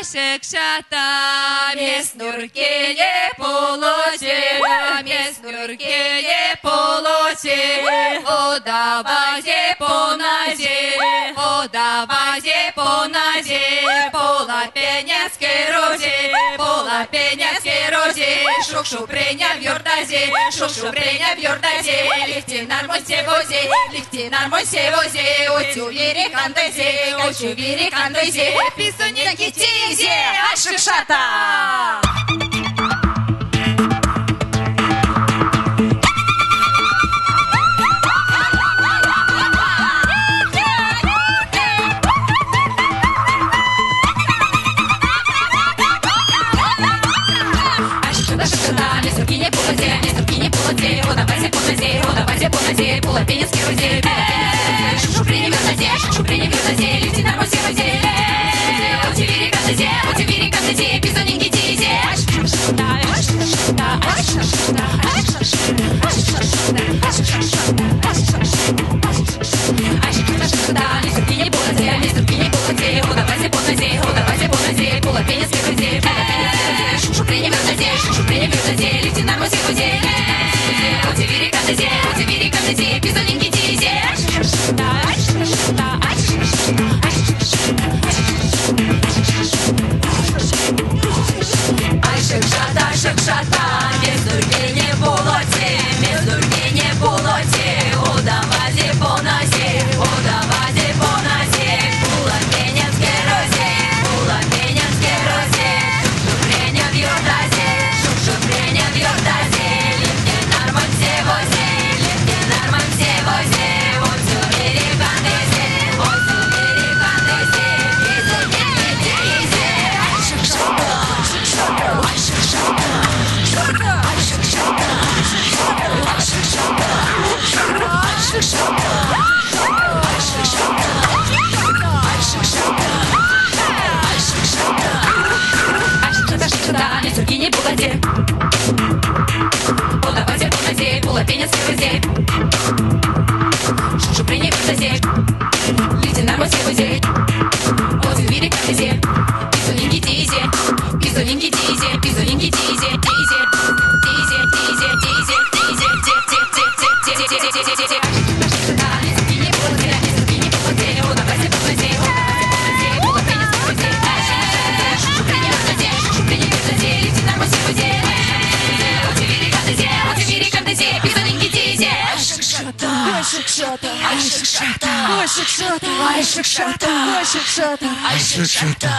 шекшата, мес нуркене полоте, мес нуркене полоте, ода базе поназе, пола пеняске розе, шук-шук преня в юрдазе, лифтинар мой севозе, очу вири кандайзе, писуни китизе, ашикшата. Пула пенецкий розе, шушу принемет назе, лифтинар мой севозе, отивири кандазе, писонинки тизе, пула пенецкий розе, шушу принемет назе, лифтинар мой севозе, отивири кандазе, писонинки тизе, шекшата, без дургене болоте, ода базе поназе, пула пенецкий розе, шук-шук преня в юрдазе, лифтинар мой севозе, отцу вири кандайзе, писонинки тизе, не пулате, ода базе поназе, пула пенецкий розе, шушу принемет назе, лифтинар мой севозе, отцу вири кандайзе, писонинки тизе, Ашикшата.